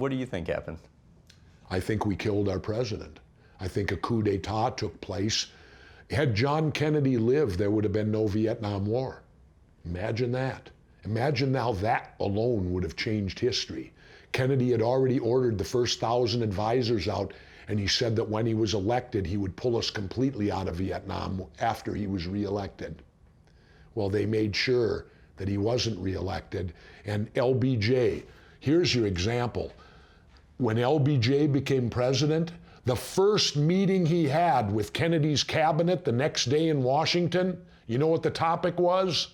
What do you think happened? I think we killed our president. I think a coup d'etat took place. Had John Kennedy lived, there would have been no Vietnam War. Imagine that. Imagine now that alone would have changed history. Kennedy had already ordered the first 1,000 advisors out, and he said that when he was elected, he would pull us completely out of Vietnam after he was reelected. Well, they made sure that he wasn't reelected. And LBJ, here's your example. When LBJ became president, the first meeting he had with Kennedy's cabinet the next day in Washington, you know what the topic was?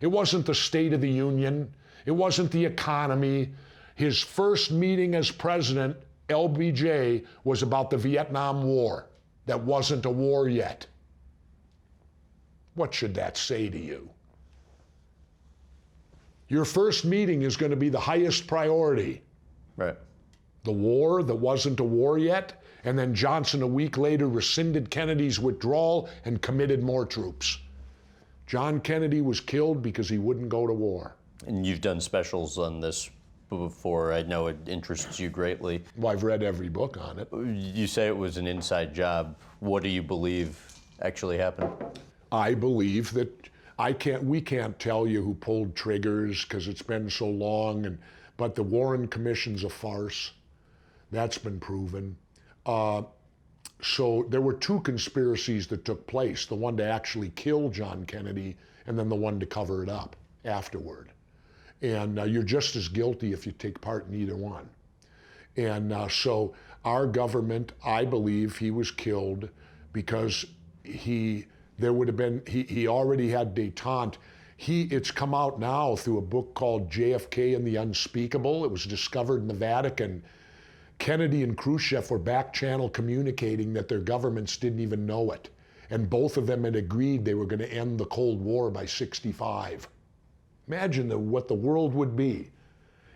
It wasn't the State of the Union. It wasn't the economy. His first meeting as president, LBJ, was about the Vietnam War. That wasn't a war yet. What should that say to you? Your first meeting is going to be the highest priority. Right. The war that wasn't a war yet, and then Johnson a week later rescinded Kennedy's withdrawal and committed more troops. John Kennedy was killed because he wouldn't go to war. And you've done specials on this before. I know it interests you greatly. Well, I've read every book on it. You say it was an inside job. What do you believe actually happened? I believe that we can't tell you who pulled triggers because it's been so long, but the Warren Commission's a farce. That's been proven. So there were two conspiracies that took place, the one to actually kill John Kennedy and then the one to cover it up afterward. And you're just as guilty if you take part in either one. And so our government, I believe he was killed because he already had detente. It's come out now through a book called JFK and the Unspeakable. It was discovered in the Vatican. Kennedy and Khrushchev were back channel communicating that their governments didn't even know it. And both of them had agreed they were going to end the Cold War by '65. Imagine what the world would be.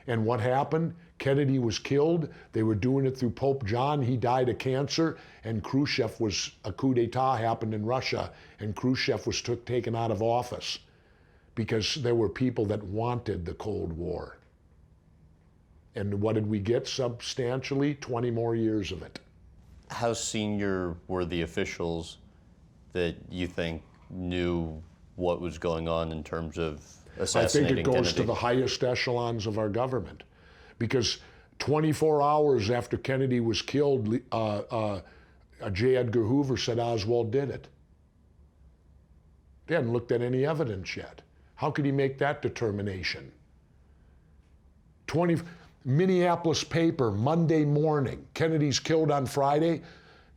And what happened? Kennedy was killed. They were doing it through Pope John. He died of cancer. And Khrushchev a coup d'etat happened in Russia. And Khrushchev was taken out of office because there were people that wanted the Cold War. And what did we get substantially? 20 more years of it. How senior were the officials that you think knew what was going on in terms of assassinating Kennedy? I think it goes to the highest echelons of our government. Because 24 hours after Kennedy was killed, J. Edgar Hoover said Oswald did it. They hadn't looked at any evidence yet. How could he make that determination? Minneapolis paper, Monday morning. Kennedy's killed on Friday.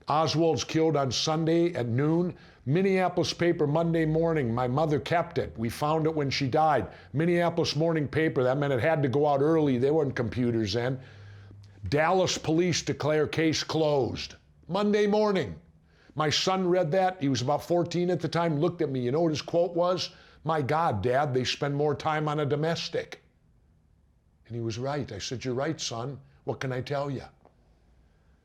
Oswald's killed on Sunday at noon. Minneapolis paper, Monday morning. My mother kept it. We found it when she died. Minneapolis morning paper. That meant it had to go out early. There weren't computers then. Dallas police declare case closed. Monday morning. My son read that. He was about 14 at the time. Looked at me. You know what his quote was? "My God, Dad, they spend more time on a domestic." And he was right. I said, "You're right, son. What can I tell you?"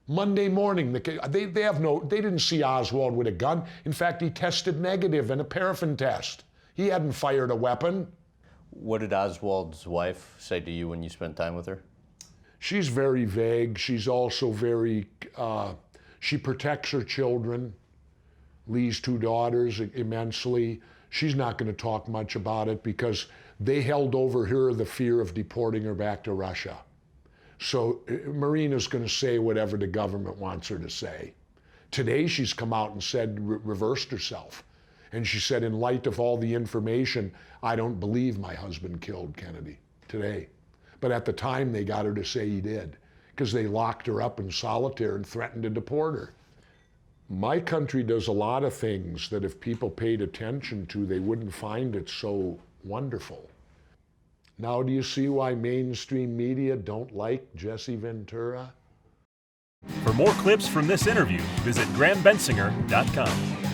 Monday morning, they didn't see Oswald with a gun. In fact, he tested negative in a paraffin test. He hadn't fired a weapon. What did Oswald's wife say to you when you spent time with her? She's very vague. She's also she protects her children, Lee's two daughters, immensely. She's not going to talk much about it because they held over her the fear of deporting her back to Russia. So Marina's going to say whatever the government wants her to say. Today she's come out and said, reversed herself. And she said, in light of all the information, I don't believe my husband killed Kennedy today. But at the time they got her to say he did because they locked her up in solitary and threatened to deport her. My country does a lot of things that if people paid attention to, they wouldn't find it so wonderful. Now do you see why mainstream media don't like Jesse Ventura? For more clips from this interview, visit GrahamBensinger.com.